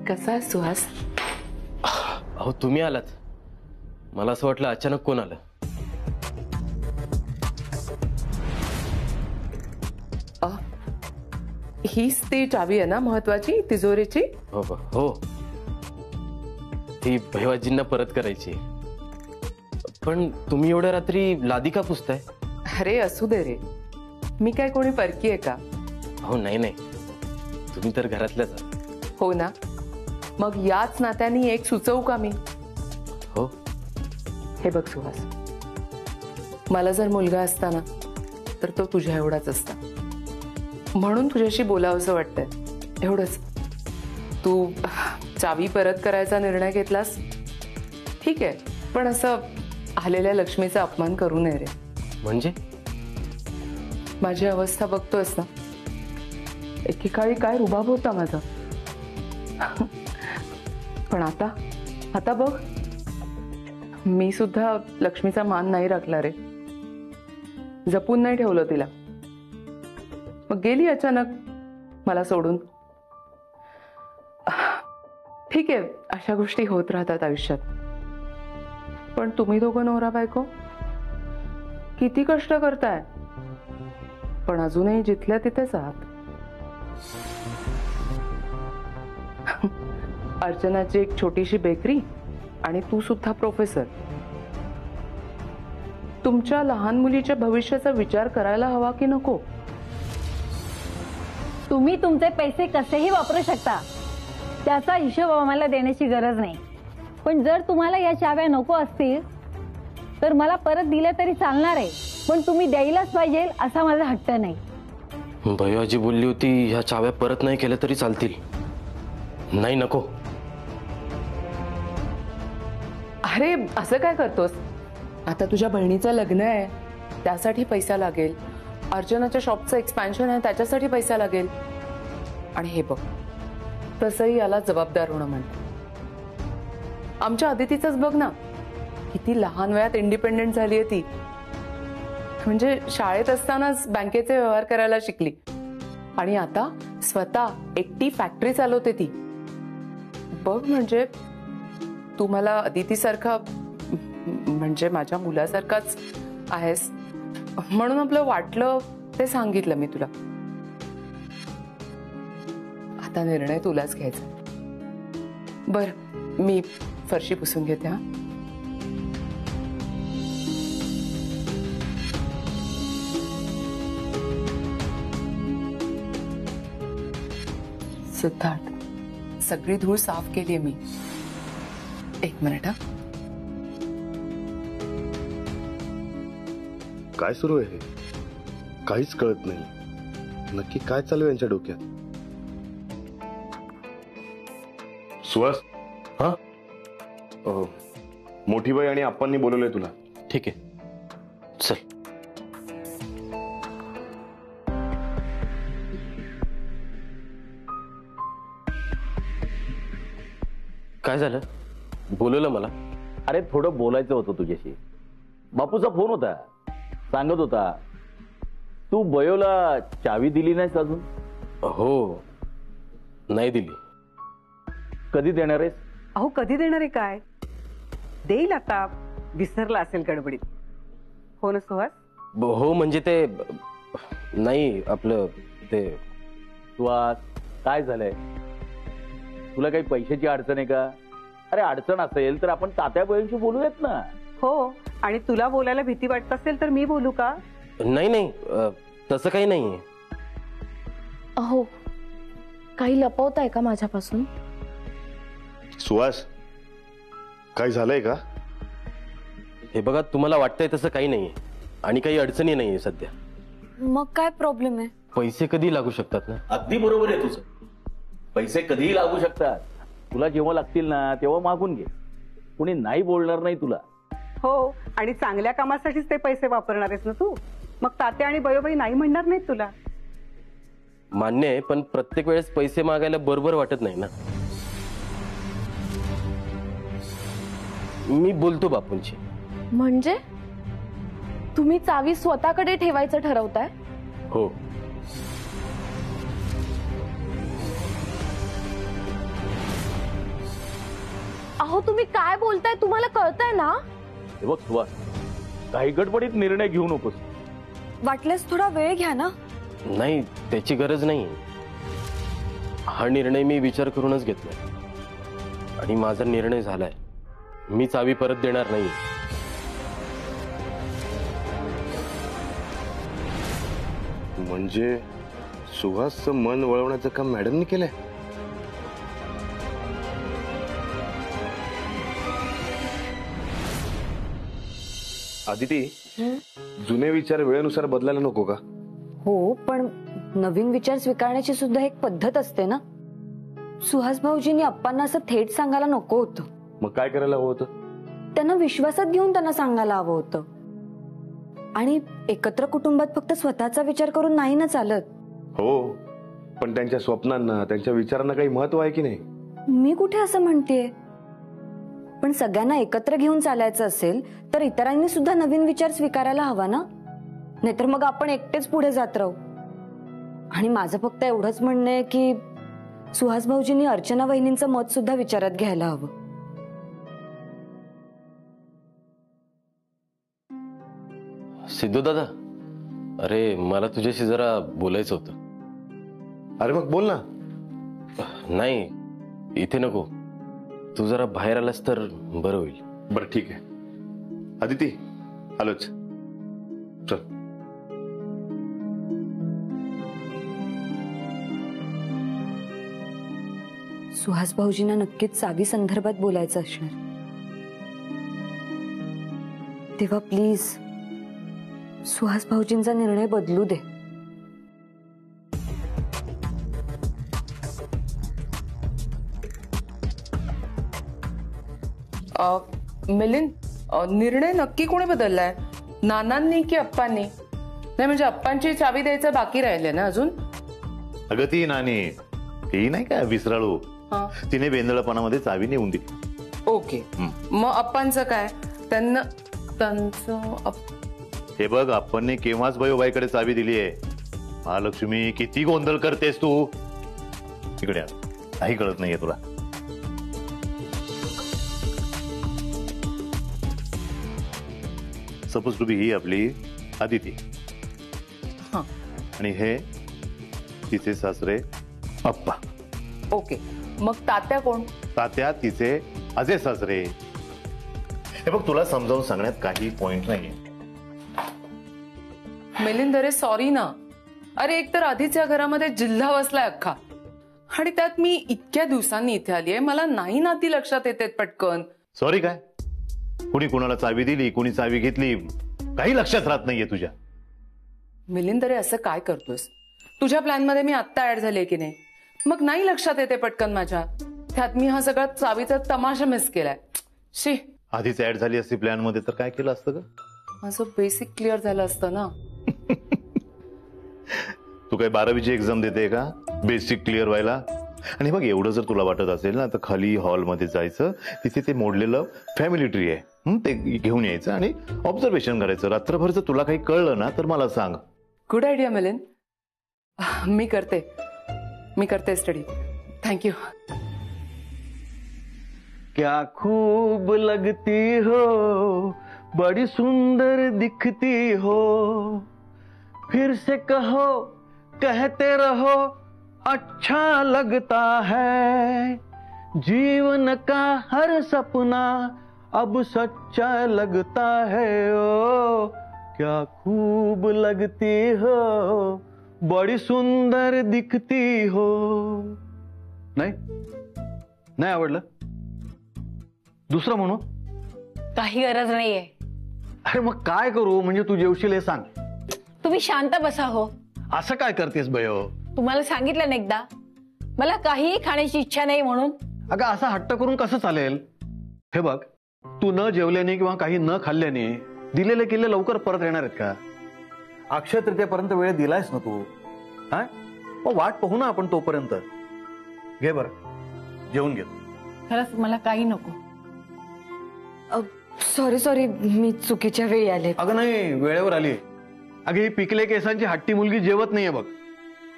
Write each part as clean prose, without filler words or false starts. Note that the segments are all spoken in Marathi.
कसा आहे सुहास? अहो तुम्ही आलात, मला असं वाटलं अचानक कोण आलं. हीच ती चावी आहे ना महत्वाची तिजोरीची? हो हो, ती भैवाजींना परत करायची. पण तुम्ही एवढ्या रात्री लादी का पुसताय? अरे असू दे रे, मी काय कोणी परकी आहे का? हो नाही नाही, तुम्ही तर घरातल्याच आहात. हो ना, मग याच नात्याने एक सुचवू का मी? हो. हे बघ सुहास, मला जर मुलगा असता ना तर तो तुझ्या एवढाच असता, म्हणून तुझ्याशी बोलावंसं वाटतंय एवढंच. तू चावी परत करायचा निर्णय घेतलास ठीक आहे, पण असं आलेल्या लक्ष्मीचा अपमान करू नये रे. म्हणजे? माझी अवस्था बघतोयस ना, एकेकाळी काय रुबाब होता माझा, पण आता आता बघ, मी सुद्धा लक्ष्मीचा मान नाही राखला रे, जपून नाही ठेवलं तिला, मग गेली अचानक मला सोडून. ठीक आहे, अशा गोष्टी होत राहतात आयुष्यात, पण तुम्ही दोघं नवरा बायको किती कष्ट करताय, पण अजूनही जिथल्या तिथेच आहात. अर्चनाची एक छोटीशी बेकरी आणि तू सुद्धा प्रोफेसर. तुमच्या लहान मुलीच्या भविष्याचा विचार करायला हवा की नको? तुम्ही तुमचे पैसे कसेही वापरू शकता, त्याचा हिशोब आम्हाला देण्याची गरज नाही. पण जर तुम्हाला या चाव्या नको असतील तर मला परत दिल्या तरी चालणार आहे, पण तुम्ही द्यायलाच पाहिजे असा माझा हट्ट नाही. भैयाजी बोलली होती ह्या चाव्या परत नाही केल्या तरी चालतील. नाही नको. अरे असं काय करतोस? आता तुझ्या बहिणीचं लग्न आहे, त्यासाठी पैसा लागेल. अर्चनाच्या शॉपचं एक्सपॅन्शन आहे, त्याच्यासाठी पैसा लागेल. आणि हे बघ, तसंही याला जबाबदार होणं म्हणतात. आमच्या अदितीचंच बघ ना, किती लहान वयात इंडिपेंडेंट झाली आहे ती. म्हणजे शाळेत असतानाच बँकेचे व्यवहार करायला शिकली आणि आता स्वतः एकटी फॅक्टरी चालवते ती. बघ, म्हणजे तू मला अदितीसारखा, म्हणजे माझ्या मुलासारखाच आहेस, म्हणून आपलं वाटलं ते सांगितलं मी तुला. आता निर्णय तुलाच घ्यायचा. बर, मी फरशी पुसून घेते. हा, सिद्धार्थ, सगळी धूळ साफ केली मी. एक मिनिट. हा, काय सुरू आहे? काहीच कळत नाही, नक्की काय चालू आहे यांच्या डोक्यात. सुहास. हा, मोठी बाई आणि आप्पांनी बोलवलंय तुला. ठीक आहे, चल. काय झालं? बोलवलं मला? अरे थोडं बोलायचं होतं तुझ्याशी. बापूचा फोन होता, सांगत होता तू बयोला चावी दिली नाहीस अजून. हो, नाही दिली. कधी देणार आहेस? अहो कधी देणार आहे काय? देईल आता, विसरला असेल गडबडीत. हो ना सुहास? हो, म्हणजे ते नाही, आपलं ते. सुहास, काय झालंय? तुला काही पैशाची अडचण आहे का? अरे अडचण असेल तर आपण तात्या बहिणीशी बोलूयात ना. हो, आणि तुला बोलायला भीती वाटत असेल तर मी बोलू का? नाही नाही, तसं काही नाहीये. अहो, काही लपवताय का माझ्यापासून? सुहास, काय झालंय का? हे बघा, तुम्हाला वाटतंय तसं काही नाहीये आणि काही अडचणी नाहीये सध्या. मग काय प्रॉब्लेम आहे? पैसे कधी लागू शकतात ना. अगदी बरोबर आहे तुझं. पैसे कधीही लागू शकतात. तुला जेव्हा लागतील ना तेव्हा मागून घे, कुणी नाही बोलणार नाही तुला. हो, आणि चांगल्या कामासाठीच ते पैसे वापरणार आहेस ना तू. मग तात्या आणि बयोबाई नाही म्हणणार नाहीत तुला. मान्य आहे, पण प्रत्येक वेळेस पैसे मागायला बरोबर वाटत नाही ना. मी बोलतो बापूंची. म्हणजे तुम्ही चावी स्वतःकडे ठेवायचं ठरवताय? हो. अहो तुम्ही काय बोलताय, तुम्हाला कळतंय ना? हे बघ सुहास, काही गडबडीत निर्णय घेऊ नकोस. वाटल्यास थोडा वेळ घ्या ना. नाही, त्याची गरज नाही. हा निर्णय मी विचार करूनच घेतलाय आणि माझा निर्णय झालाय. मी चावी परत देणार नाही. म्हणजे सुहासचं मन वळवण्याचं काम मॅडमनी केलंय? आदिती, जुने विचार वेळेनुसार बदलायला नको का? हो, पण नवीन विचार स्वीकारण्याची सुद्धा एक पद्धत असते ना. सुहास भाऊजींनी अप्पांना असं थेट सांगायला नको होतं. मग काय करायला हवं होतं? त्यांना विश्वासात घेऊन त्यांना सांगायला हवं होतं. आणि एकत्र कुटुंबात फक्त स्वतःचा विचार करून नाही ना चालत. हो, पण त्यांच्या स्वप्नांना, त्यांच्या विचारांना काही महत्व आहे की नाही? मी कुठे असं म्हणतेय. पण सगळ्यांना एकत्र घेऊन चालायचं असेल तर इतरांनी सुद्धा नवीन विचार स्वीकारायला हवा ना. नाहीतर मग आपण एकटेच पुढे जात राहू. आणि माझं फक्त एवढंच म्हणणं आहे की सुहास भाऊजींनी अर्चना वहिनींचं मत सुद्धा विचारात घ्यायला हवं. सिद्धू दादा, अरे मला तुझ्याशी जरा बोलायचं होतं. अरे मग बोल ना. नाही, इथे नको. तू जरा बाहेर आलास तर बरं होईल. बरं ठीक आहे. आदिती, आलोच. चल. सुहास भाऊजींना नक्कीच चावी संदर्भात बोलायचं असणार. तेव्हा प्लीज सुहास भाऊजींचा निर्णय बदलू दे. मिलिंद, निर्णय नक्की कोणी बदललाय? नानांनी की अप्पांनी? नाही म्हणजे अप्पांची चावी द्यायचं बाकी राहिले ना अजून? अगं ती नानी, ती नाही का विसराळू, हा. तिने बेंदळपणामध्ये चावी नेऊन दिली. ओके, मग अप्पांचं काय? त्यांचं हे बघ, आपण केव्हाच बयोबाईकडे चावी दिली आहे. महालक्ष्मी, किती गोंधळ करतेस तू. इकडे आ. काही कळत नाहीये तुला. सपोज टू बी ही आपली आदिती आणि हे तिचे सासरे अप्पा. ओके, मग तात्या कोण? तात्या तिचे अजय सासरे. हे बघ, तुला समजावून सांगण्यात काही पॉइंट नाहीये. मिलिंद, अरे सॉरी ना. अरे एक तर आधीच या घरामध्ये जिल्हा बसलाय अख्खा, आणि त्यात मी इतक्या दिवसांनी इथे आली आहे. मला नाही ना ती लक्षात येते पटकन. सॉरी काय? कुणी कुणाला चावी दिली, कुणी चावी घेतली, काही लक्षात राहत नाहीये तुझ्या. मिलिंद, अरे असं काय करतोस? तुझ्या प्लॅन मध्ये मी आत्ता ऍड झाले की नाही? मग नाही लक्षात येते पटकन माझ्या. त्यात मी हा सगळा चावीचा तमाशा मिस केलाय. शी, आधीच ऍड झाली असती प्लॅन मध्ये तर काय केलं असतं ग? माझं बेसिक क्लिअर झालं असतं ना. तू काय 12वीची एक्झाम देते का बेसिक क्लिअर व्हायला? आणि बघ, एवढं जर तुला वाटत असेल ना तर खाली हॉलमध्ये जायचं, तिथे ते मोडलेलं फॅमिली ट्री आहे, ते घेऊन यायचं आणि ऑब्झर्वेशन करायचं. रात्रभर जर तुला काही कळलं ना तर मला सांग. Good idea Milind. मी करते स्टडी. थँक्यू. क्या खूब लगती हो, बड़ी सुंदर दिखती हो, फिर से कहो, कहते रहो, अच्छा लगता है, जीवन का हर सपना अब सच्चा लगता है. ओ क्या खूब लगती हो, बड़ी सुंदर दिखती हो. नाही आवडलं? दुसरं म्हणू? काही गरज नाहीये. अरे मग काय करू? म्हणजे तू जेवशील हे सांग. तुम्ही शांत बसा हो. असं काय करतेस बयो? तुम्हाला सांगितलं ना एकदा, मला काहीही खाण्याची इच्छा नाही म्हणून. अगं असा हट्ट करून कसं चालेल? हे बघ, तू न जेवल्याने किंवा काही न खाल्ल्याने दिलेले किल्ले लवकर परत येणार आहेत का? अक्षय तृतीयेपर्यंत वेळ दिलायस ना तू. हा, मग वाट पाहू ना आपण तोपर्यंत. घे बर, जेवून घे. खरंच मला काही नको. सॉरी, मी चुकीच्या वेळी आले. अगं नाही, वेळेवर आली. अगं ही पिकले केसांची हट्टी मुलगी जेवत नाहीये बघ.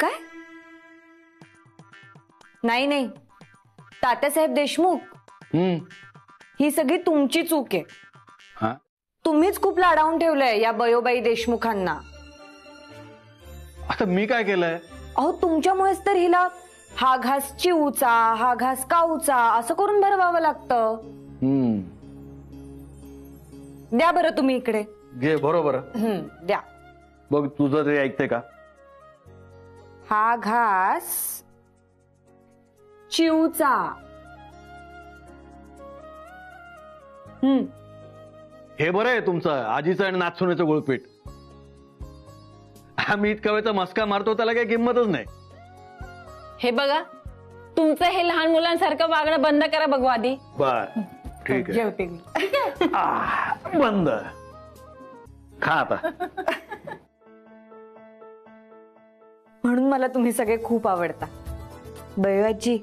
काय? नाही, तात्यासाहेब देशमुख. ही सगळी तुमची चूक आहे. हा तुम्हीच खूप लाडावून ठेवलंय या बयोबाई देशमुखांना. आता मी काय केलंय? अहो तुमच्यामुळेच तर हिला हा घास चिवचा हा घास काऊचा असं करून भरवावं लागतं. द्या बरं तुम्ही इकडे. घे बरोबर. द्या. बघ तुझं ते ऐकते का? हा घास चिवचा. हे बरं आहे तुमचं आजीचं आणि नाचसुनेचं गुळपीठ. आम्ही इतका वेळचा मस्का मारतो त्याला काही किंमतच नाही. हे बघा, तुमचं हे लहान मुलांसारखं वागणं बंद करा बघू आधी. बर ठीक आहे. जेवते मी. बंद. खा आता. म्हणून मला तुम्ही सगळे खूप आवडता. बयोआजी,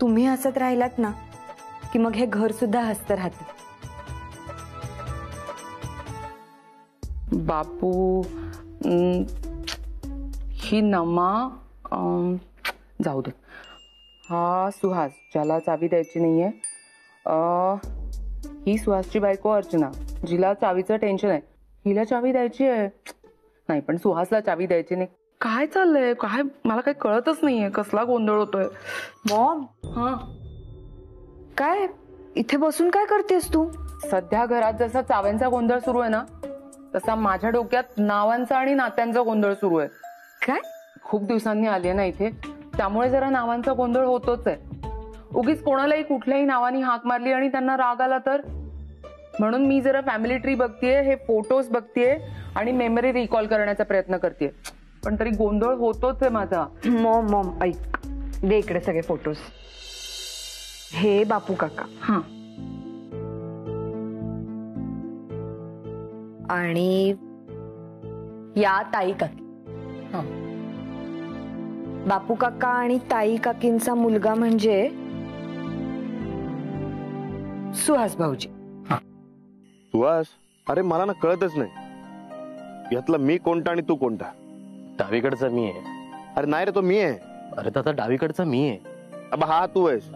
तुम्ही हसत राहिलात ना की मग हे घर सुद्धा हसत राहतं. बापू ही नमा जाऊ दे. हा सुहास ज्याला चावी द्यायची नाहीये. ही सुहासची बायको अर्चना जिला चावीचं टेन्शन आहे. हिला चावी द्यायची आहे. नाही पण सुहासला चावी द्यायची नाही. काय चाललंय? काय मला काही कळतच नाहीये. कसला गोंधळ होतोय. मॉम, हा काय इथे बसून काय करतेस तू? सध्या घरात जसा चाव्यांचा गोंधळ सुरू आहे ना तसा माझ्या डोक्यात नावांचा आणि नात्यांचा गोंधळ सुरू आहे. काय? खूप दिवसांनी आली ना इथे त्यामुळे जरा नावांचा गोंधळ होतोच आहे. उगीच कोणालाही कुठल्याही नावानी हाक मारली आणि त्यांना राग आला तर. म्हणून मी जरा फॅमिली ट्री बघतीये, हे फोटोज बघतीये आणि मेमरी रिकॉल करण्याचा प्रयत्न करतेय. पण तरी गोंधळ होतोच आहे माझा. मॉम मॉम ऐक, दे इकडे सगळे फोटोज. हे बापू काका. हा आणि या ताई काकी. हा बापू काका आणि ताई काकींचा मुलगा म्हणजे सुहास भाऊजी. सुहास, अरे मला ना कळतच नाही यातला मी कोणता आणि तू कोणता. डावीकडचा मी आहे. अरे नाही रे, तो मी आहे. अरे दादा डावीकडचा मी आहे. अब हा तू आहेस.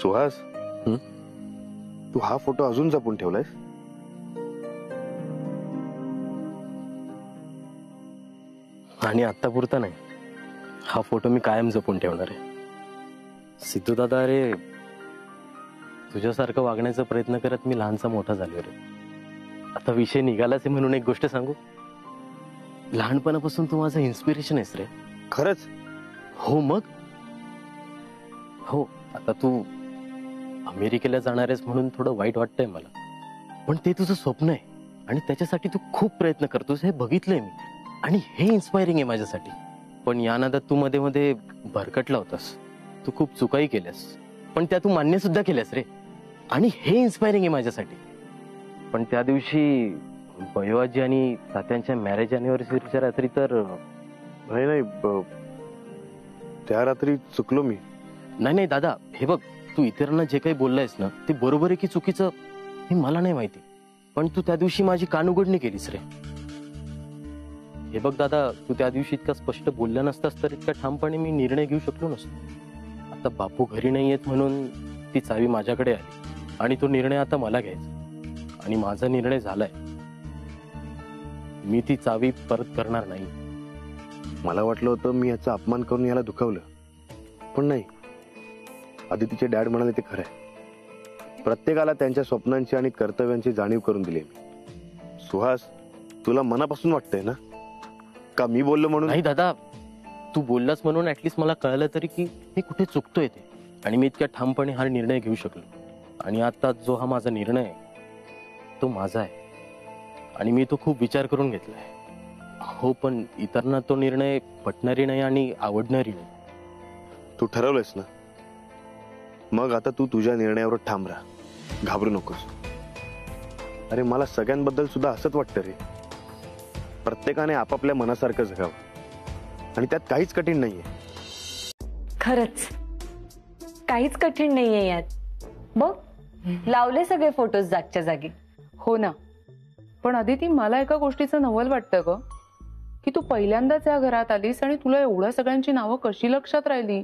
सुहास, तू हा फोटो अजून जपून ठेवलायस? आणि आता पुरता नाही, हा फोटो मी कायम जपून ठेवणार आहे. सिद्धू दादा, अरे तुझ्यासारखं वागण्याचा प्रयत्न करत मी लहानसा मोठा झालो रे. आता विषय निघालाच आहे म्हणून एक गोष्ट सांगू. लहानपणापासून तू माझं इन्स्पिरेशन आहेस रे. खरंच? हो मग. हो, आता तू अमेरिकेला जाणार आहेस म्हणून थोडं वाईट वाटतंय मला, पण ते तुझं स्वप्न आहे आणि त्याच्यासाठी तू खूप प्रयत्न करतोस हे बघितलंय मी. आणि हे इन्स्पायरिंग आहे माझ्यासाठी. पण या नादात तू मध्ये मध्ये भरकटला होतास. तू खूप चुकाही केल्यास पण त्या तू मान्य सुद्धा केल्यास रे. आणि हे इन्स्पायरिंग आहे माझ्यासाठी. पण त्या दिवशी बयोआजी आणि तात्यांच्या मॅरेज अॅनिव्हर्सरीच्या रात्री तर नाही नाही, त्या रात्री चुकलो मी. नाही नाही दादा, हे बघ, तू इतरांना जे काही बोललायस ना ते बरोबर आहे की चुकीचं हे मला नाही माहिती, पण तू त्या दिवशी माझी कानउघडणी केलीस रे. हे बघ दादा, तू त्या दिवशी इतका स्पष्ट बोलला नसतास तर इतका ठामपणे मी निर्णय घेऊ शकलो नसतो. आता बापू घरी नाही येत म्हणून ती चावी माझ्याकडे आली आणि तो निर्णय आता मला घ्यायचा. आणि माझा निर्णय झालाय, मी ती चावी परत करणार नाही. मला वाटलं होतं मी याचा अपमान करून याला दुखावलं, पण नाही. आदितीचे डॅड म्हणाले ते खरंय. प्रत्येकाला त्यांच्या स्वप्नांची आणि कर्तव्यांची जाणीव करून दिली मी. सुहास, तुला मनापासून वाटतंय ना का मी बोललो म्हणून? नाही दादा, तू बोललास म्हणून ऍटलीस्ट मला कळलं तरी की मी कुठे चुकतोय ते. आणि मी इतक्या ठामपणे हा निर्णय घेऊ शकलो. आणि आता जो हा माझा निर्णय आहे तो माझा आहे आणि मी तो खूप विचार करून घेतलाय. हो, पण इतरांना तो निर्णय पटणारी नाही आणि आवडणारी नाही. तू ठरवलंयस ना, मग आता तू तुझ्या निर्णयावर ठाम राहा. घाबरू नकोस. अरे मला सगळ्यांबद्दल सुद्धा असंच वाटतं रे. प्रत्येकाने आपापल्या मनासारखं जगावं आणि त्यात काहीच कठीण नाहीये. खरंच काहीच कठीण नाहीये यात. बघ, लावले सगळे फोटोज जागच्या जागी. हो ना, पण अदिती मला एका गोष्टीचं नवल वाटतं ग की तू पहिल्यांदाच या घरात आलीस आणि तुला एवढ्या सगळ्यांची नावं कशी लक्षात राहिली.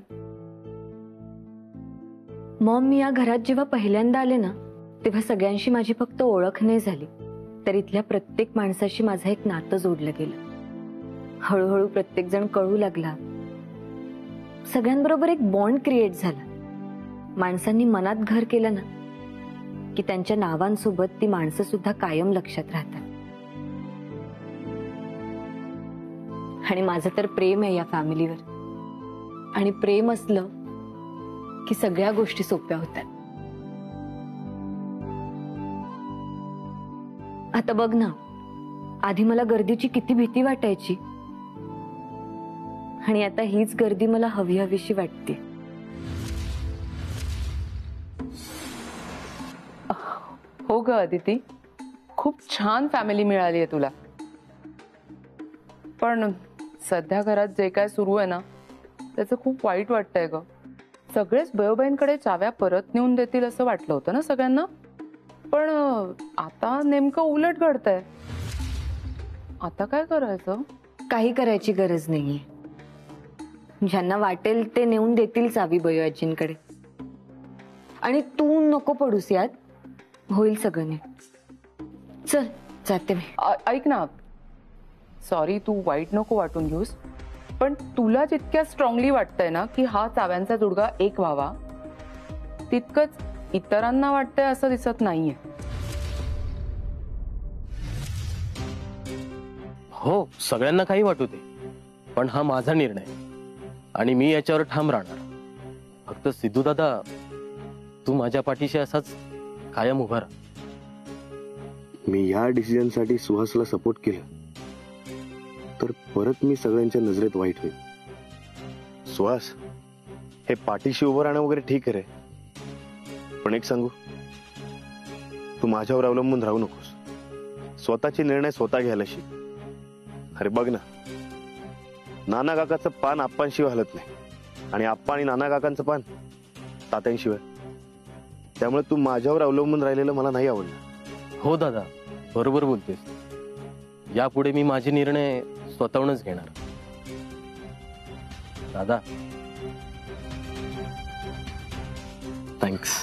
मॉम, मी या घरात जेव्हा पहिल्यांदा आले ना, तेव्हा सगळ्यांशी माझी फक्त ओळख नाही झाली, तर इथल्या प्रत्येक माणसाशी माझं एक नातं जोडलं गेलं. हळूहळू प्रत्येक जण कळू लागला, सगळ्यांबरोबर एक बॉन्ड क्रिएट झाला. माणसांनी मनात घर केलं ना की त्यांच्या नावांसोबत ती माणसं सुद्धा कायम लक्षात राहतात. आणि माझं तर प्रेम आहे या फॅमिलीवर, आणि प्रेम असलं की सगळ्या गोष्टी सोप्या होतात. आता बघ ना, आधी मला गर्दीची किती भीती वाटायची, आणि आता हीच गर्दी मला हवी हवीशी वाटते. हो ग अदिती, खूप छान फॅमिली मिळाली आहे तुला. पण सध्या घरात जे काय सुरू आहे ना, त्याचं खूप वाईट वाटतंय ग. सगळेच बयोबाईंकडे चाव्या परत नेऊन देतील असं वाटलं होतं ना सगळ्यांना, पण आता नेमकं उलट घडतंय. आता काय करायचं? काही करायची गरज नाहीये. ज्यांना वाटेल ते नेऊन देतील चावी बयो आजींकडे, आणि तू नको पडूस यात. होईल सगळं नीट. चल जाते मी. ऐक ना, सॉरी, तू वाईट नको वाटून घेऊस, पण तुला जितक्या स्ट्रॉंगली वाटतंय ना की हा चाव्यांचा जुडगा एक व्हावा, तितकंच इतरांना वाटतंय असं दिसत नाहीये. हो, सगळ्यांना काही वाटू दे, पण हा माझा निर्णय आणि मी याच्यावर ठाम राहणार. फक्त सिद्धू दादा, तू माझ्या पाठीशी असाच कायम उभा राहा. मी या डिसिजनसाठी सुहासला सपोर्ट केलं तर परत मी सगळ्यांच्या नजरेत वाईट होईल. सुहास, हे पाठीशी उभं राहणं वगैरे ठीक आहे रे, पण एक सांगू, तू माझ्यावर अवलंबून राहू नकोस. स्वतःचे निर्णय स्वतः घ्यायला शिक. अरे बघ ना, नाना काकाचं पान आप्पांशिवाय हलत नाही, आणि आप्पा आणि नाना काकांचं पान तात्यांशिवाय. त्यामुळे तू माझ्यावर अवलंबून राहिलेलं मला नाही आवडलं. हो दादा, बरोबर बोलतेस. यापुढे मी माझे निर्णय स्वतःहूनच घेणार. दादा, थँक्स.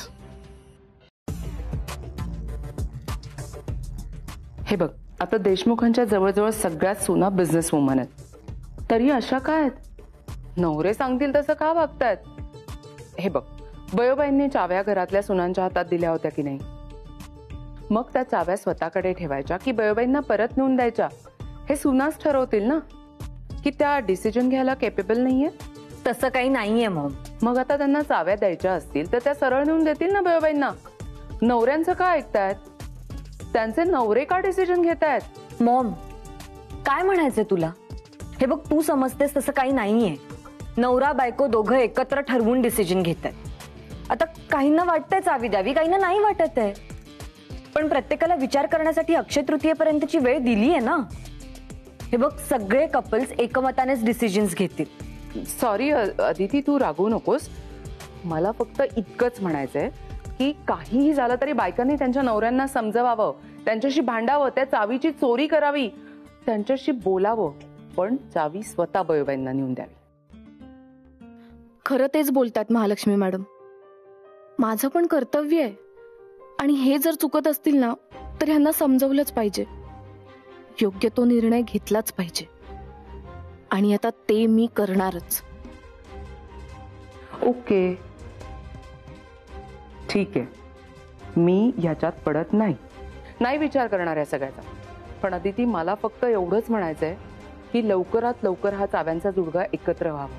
हे बघ, आता देशमुखांच्या जवळजवळ सगळ्यात सुना बिझनेस वुमन आहेत, तरी अशा काय आहेत? नवरे सांगतील तसं का वागतायत? हे बघ, बयोबाईंनी चाव्या घरातल्या सुनांच्या हातात दिल्या होत्या की नाही? मग त्या चाव्या स्वतःकडे ठेवायच्या की बयोबाईंना परत नेऊन द्यायच्या? हे सुनाच ठरवतील ना, की त्या डिसिजन घ्यायला केपेबल नाहीये. तसं काही नाहीये मॉम. मग आता त्यांना चाव्या द्यायच्या असतील तर त्या सरळ नेऊन देतील ना बयोबाईंना. नवऱ्यांचं का ऐकतायत? त्यांचे नवरे का डिसिजन घेतायत? मॉम, काय म्हणायचंय तुला? हे बघ, तू समजतेस तसं काही नाहीये. नवरा बायको दोघं एकत्र ठरवून डिसिजन घेतात. आता काहींना वाटतंय चावी द्यावी, काहींना नाही वाटत आहे, पण प्रत्येकाला विचार करण्यासाठी अक्षय तृतीयेपर्यंतची वेळ दिली आहे ना. हे बघ, सगळे कपल्स एकमतानेच डिसिजन्स घेतील. सॉरी अदिती, तू रागवू नकोस. मला फक्त इतकंच म्हणायचंय की काहीही झालं तरी बायकांनी त्यांच्या नवऱ्यांना समजवावं, त्यांच्याशी भांडावं, त्या चावीची चोरी करावी, त्यांच्याशी बोलावं, पण चावी स्वतः बयोबाईंना नेऊन द्यावी. खरं तेच बोलतात महालक्ष्मी मॅडम. माझं पण कर्तव्य आहे, आणि हे जर चुकत असतील ना तर ह्यांना समजवलंच पाहिजे. योग्य तो निर्णय घेतलाच पाहिजे, आणि आता ते मी करणारच. ओके, ठीक आहे, मी ह्याच्यात पडत नाही विचार करणार या सगळ्याचा. पण अदिती, मला फक्त एवढंच म्हणायचंय की लवकरात लवकर हा चाव्यांचा जुडगा एकत्र व्हावा,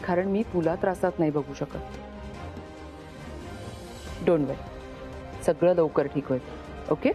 कारण मी तुला त्रासात नाही बघू शकत. डोंट वरी, सगळं लवकर ठीक होईल. ओके?